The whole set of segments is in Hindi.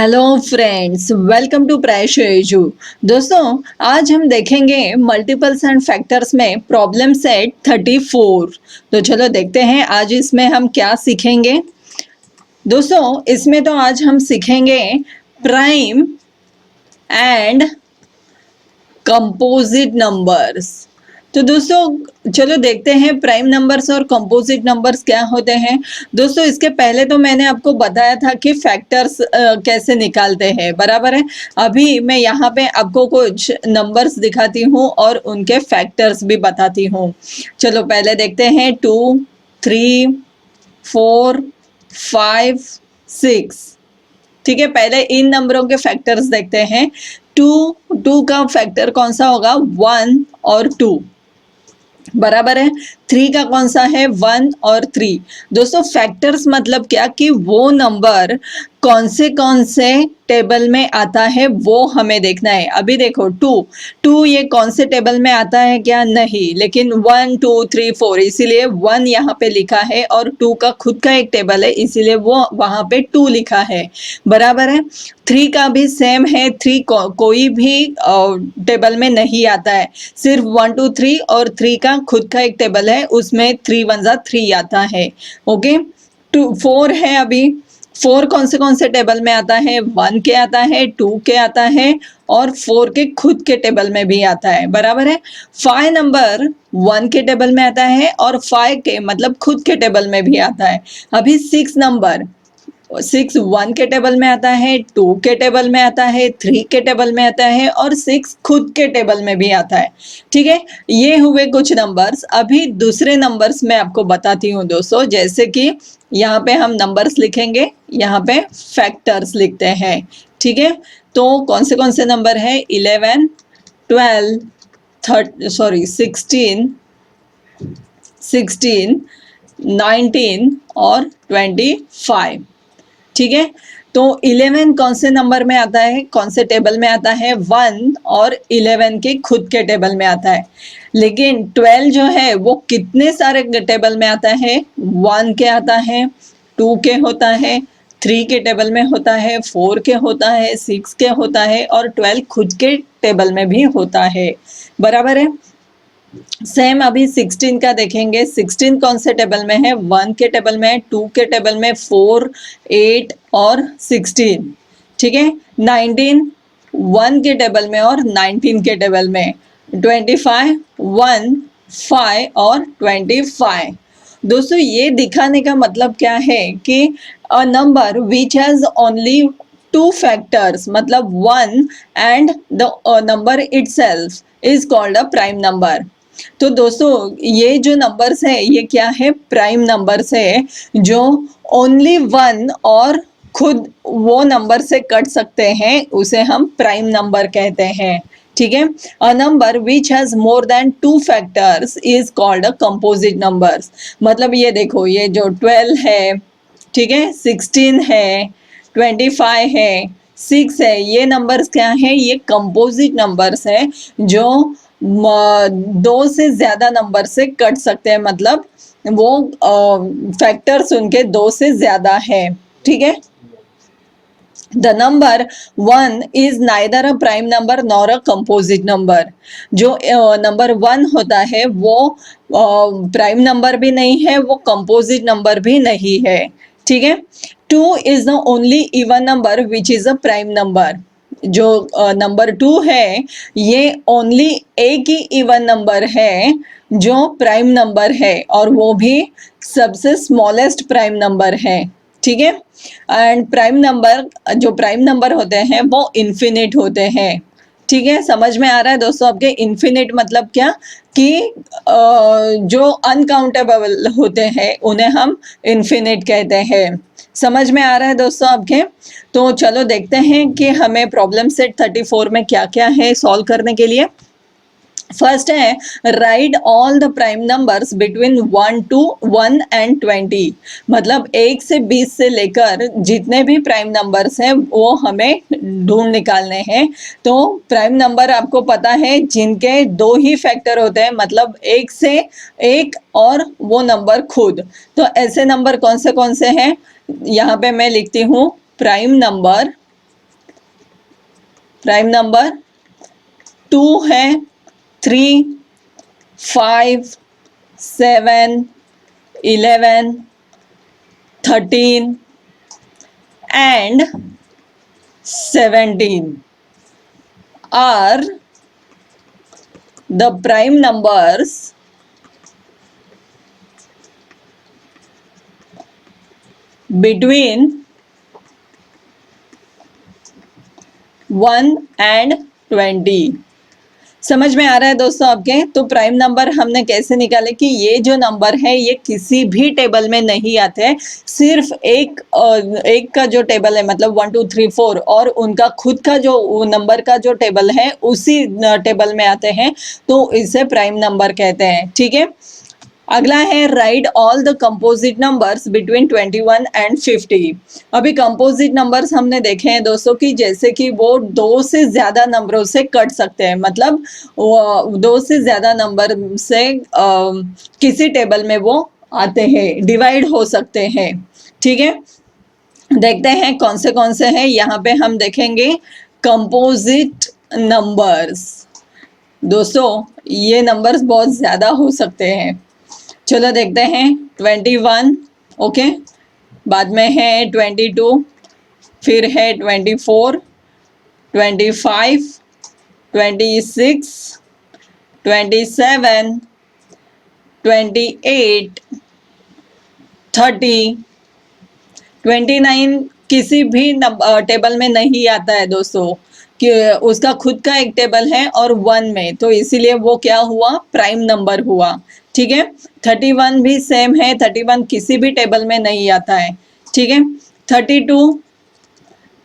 Hello friends, welcome to Prayasho Edu. दोस्तों, आज हम देखेंगे मल्टीपल्स एंड फैक्टर्स में प्रॉब्लम सेट 34। तो चलो देखते हैं आज इसमें हम क्या सीखेंगे। दोस्तों, इसमें तो आज हम सीखेंगे प्राइम एंड कंपोजिट नंबर्स। तो दोस्तों चलो देखते हैं प्राइम नंबर्स और कंपोजिट नंबर्स क्या होते हैं। दोस्तों, इसके पहले तो मैंने आपको बताया था कि फैक्टर्स कैसे निकालते हैं, बराबर है। अभी मैं यहाँ पे आपको कुछ नंबर्स दिखाती हूँ और उनके फैक्टर्स भी बताती हूँ। चलो पहले देखते हैं 2, 3, 4, 5, 6। ठीक है, पहले इन नंबरों के फैक्टर्स देखते हैं। टू का फैक्टर कौन सा होगा? 1 और 2, बराबर है। 3 का कौन सा है? 1 और 3। दोस्तों, फैक्टर्स मतलब क्या कि वो नंबर कौन से टेबल में आता है वो हमें देखना है। अभी देखो 2 ये कौन से टेबल में आता है? क्या नहीं, लेकिन 1 2 3 4, इसीलिए 1 यहाँ पे लिखा है और 2 का खुद का एक टेबल है, इसीलिए वो वहां पे 2 लिखा है, बराबर है। 3 का भी सेम है। 3 कोई भी टेबल में नहीं आता है, सिर्फ 1 2 3 और 3 का खुद का एक टेबल है, उसमें 3 1 3 आता है। ओके। 4 है। अभी 4 कौन से टेबल में आता है? 1 के आता है, 2 के आता है और 4 के खुद के टेबल में भी आता है, बराबर है। 5 नंबर 1 के टेबल में आता है और 5 के मतलब खुद के टेबल में भी आता है। अभी 6 नंबर 6 1 के टेबल में आता है, 2 के टेबल में आता है, 3 के टेबल में आता है और 6 खुद के टेबल में भी आता है। ठीक है, ये हुए कुछ नंबर्स। अभी दूसरे नंबर्स मैं आपको बताती हूँ दोस्तों, जैसे कि यहाँ पे हम नंबर्स लिखेंगे, यहाँ पे फैक्टर्स लिखते हैं। ठीक है, तो कौन से नंबर है? 11, 12, 16, 19 और 25। ठीक है, तो 11 कौन से नंबर में आता है? कौन से टेबल में आता है? 1 और 11 के खुद के टेबल में आता है। लेकिन 12 जो है वो कितने सारे टेबल में आता है? 1 के आता है, 2 के होता है, 3 के टेबल में होता है, 4 के होता है, 6 के होता है और 12 खुद के टेबल में भी होता है, बराबर है। सेम अभी 16 का देखेंगे। 16 कौन से टेबल में है? 1 के टेबल में, 2 के टेबल में, 4, 8 और 16। ठीक है। 19 1 के टेबल में और 19 के टेबल में। 25 1 5 और 25। दोस्तों, ये दिखाने का मतलब क्या है कि a number which has only 2 factors, मतलब 1 and the number itself is called a prime number. तो दोस्तों, ये जो नंबर्स है ये क्या है? प्राइम नंबर्स है, जो ओनली 1 और खुद वो नंबर से कट सकते हैं, उसे हम प्राइम नंबर कहते हैं। ठीक है, a number which has more than 2 factors is called a composite numbers. मतलब ये देखो, ये जो 12 है, ठीक है, 16 है, 25 है, 6 है, ये नंबर्स क्या है? ये कंपोजिट नंबर्स है, जो 2 से ज्यादा नंबर से कट सकते हैं, मतलब वो फैक्टर्स उनके 2 से ज्यादा है। ठीक है, the number 1 is neither a prime number nor a composite number. जो नंबर 1 होता है वो प्राइम नंबर भी नहीं है, वो कंपोजिट नंबर भी नहीं है। ठीक है, 2 is the only even number which is a prime number. जो नंबर 2 है, ये ओनली एक ही इवन नंबर है जो प्राइम नंबर है, और वो भी सबसे स्मॉलेस्ट प्राइम नंबर है। ठीक है, एंड प्राइम नंबर, जो प्राइम नंबर होते हैं वो इन्फिनिट होते हैं। ठीक है, समझ में आ रहा है दोस्तों आपके? इन्फिनिट मतलब क्या कि जो अनकाउंटेबल होते हैं उन्हें हम इन्फिनिट कहते हैं। समझ में आ रहा है दोस्तों आपके? तो चलो देखते हैं कि हमें प्रॉब्लम सेट 34 में क्या क्या है सॉल्व करने के लिए। फर्स्ट है, right all the prime numbers between 1 and 20। मतलब 1 से 20 से लेकर जितने भी प्राइम नंबर्स हैं वो हमें ढूंढ निकालने हैं। तो प्राइम नंबर आपको पता है जिनके 2 ही फैक्टर होते हैं, मतलब 1 से 1 और वो नंबर खुद। तो ऐसे नंबर कौन से हैं? यहाँ पे मैं लिखती हूँ प्राइम नंबर प्राइम नंबर 2 है, 3, 5, 7, 11, 13 and 17 are the prime numbers between 1 and 20। समझ में आ रहा है दोस्तों आपके? तो प्राइम नंबर हमने कैसे निकाले कि ये जो नंबर है ये किसी भी टेबल में नहीं आते हैं, सिर्फ एक का जो टेबल है मतलब 1 2 3 4 और उनका खुद का जो नंबर का जो टेबल है उसी टेबल में आते हैं, तो इसे प्राइम नंबर कहते हैं। ठीक है, अगला है right all the composite numbers between 21 and 50। अभी कंपोजिट नंबर्स हमने देखे हैं दोस्तों कि जैसे कि वो 2 से ज़्यादा नंबरों से कट सकते हैं, मतलब 2 से ज़्यादा नंबर से किसी टेबल में वो आते हैं, डिवाइड हो सकते हैं। ठीक है, देखते हैं कौन से हैं। यहाँ पे हम देखेंगे कंपोजिट नंबर्स। दोस्तों ये नंबर्स बहुत ज़्यादा हो सकते हैं। चलो देखते हैं 21, ओके, बाद में है 22, फिर है 24, 25, 26, 27, 28, 30, 29 किसी भी टेबल में नहीं आता है दोस्तों, कि उसका खुद का एक टेबल है और 1 में, तो इसीलिए वो क्या हुआ, प्राइम नंबर हुआ। ठीक है, 31 भी सेम है, 31 किसी भी टेबल में नहीं आता है। ठीक है, 32,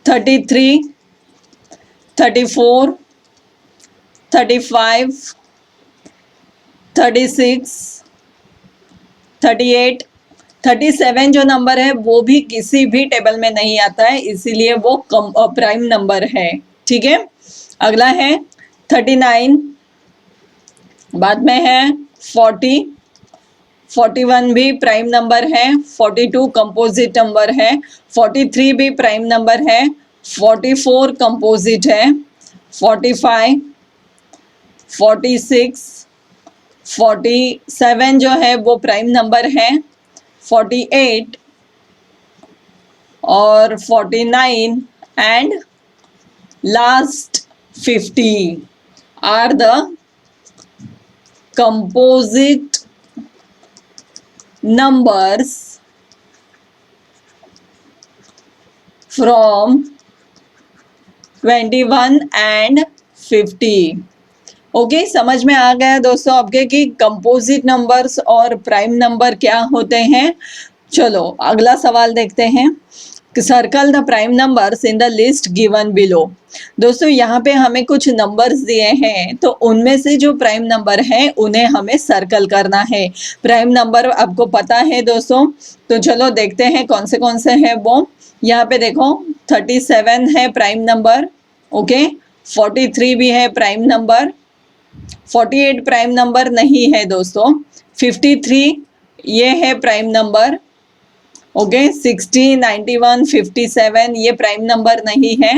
33, 34, 35, 36, 38, 37 जो नंबर है वो भी किसी भी टेबल में नहीं आता है, इसीलिए वो प्राइम नंबर है। ठीक है, अगला है 39, बाद में है 40, 41 भी प्राइम नंबर है, 42 कंपोजिट नंबर है, 43 भी प्राइम नंबर है, 44 कंपोजिट है, 45, 46, 47 जो है वो प्राइम नंबर है, 48 और 49 and last 50 are the composite numbers from 21 and 50। Okay, समझ में आ गया दोस्तों आपके कि कंपोजिट नंबर्स और प्राइम नंबर क्या होते हैं। चलो अगला सवाल देखते हैं। Circle the prime numbers in the list given below. दोस्तों यहाँ पे हमें कुछ नंबर्स दिए हैं, तो उनमें से जो प्राइम नंबर हैं उन्हें हमें सर्कल करना है। प्राइम नंबर आपको पता है दोस्तों, तो चलो देखते हैं कौन से हैं वो। यहाँ पे देखो 37 है प्राइम नंबर, ओके, 43 भी है प्राइम नंबर, 48 प्राइम नंबर नहीं है दोस्तों, 53 ये है प्राइम नंबर, ओके, 60, 91, 57 ये प्राइम नंबर नहीं है।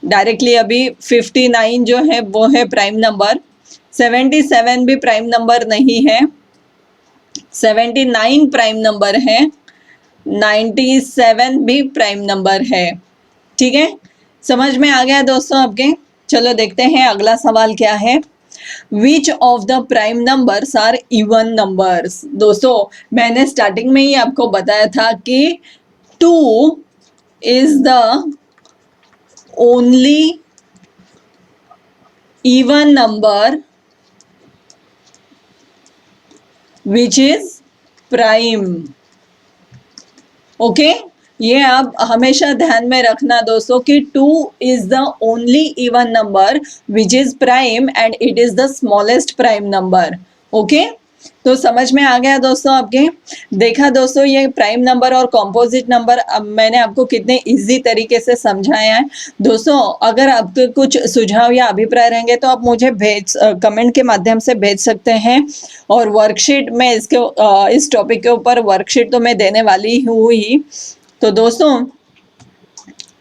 डायरेक्टली अभी 59 जो है वो है प्राइम नंबर, 77 भी प्राइम नंबर नहीं है, 79 प्राइम नंबर है, 97 भी प्राइम नंबर है। ठीक है, समझ में आ गया दोस्तों आपके। चलो देखते हैं अगला सवाल क्या है। Which of the prime numbers are even numbers? दोस्तों मैंने स्टार्टिंग में ही आपको बताया था कि 2 is the only even number which is prime। Okay, ये आप हमेशा ध्यान में रखना दोस्तों कि 2 is the only even number which is prime and it is the smallest prime number. Okay, तो समझ में आ गया दोस्तों आपके। देखा दोस्तों ये प्राइम नंबर और कॉम्पोजिट नंबर अब मैंने आपको कितने इजी तरीके से समझाया है। दोस्तों अगर आपके कुछ सुझाव या अभिप्राय रहेंगे तो आप मुझे कमेंट के माध्यम से भेज सकते हैं। और वर्कशीट में इस टॉपिक के ऊपर वर्कशीट तो मैं देने वाली हूँ ही। तो दोस्तों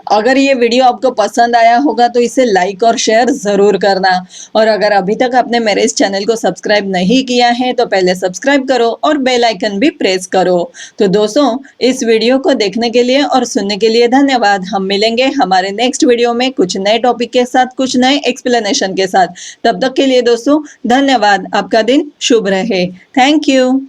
अगर ये वीडियो आपको पसंद आया होगा तो इसे लाइक और शेयर ज़रूर करना। और अगर अभी तक आपने मेरे इस चैनल को सब्सक्राइब नहीं किया है तो पहले सब्सक्राइब करो और बेल आइकन भी प्रेस करो। तो दोस्तों, इस वीडियो को देखने के लिए और सुनने के लिए धन्यवाद। हम मिलेंगे हमारे नेक्स्ट वीडियो में कुछ नए टॉपिक के साथ, कुछ नए एक्सप्लेनेशन के साथ। तब तक के लिए दोस्तों धन्यवाद। आपका दिन शुभ रहे। Thank you.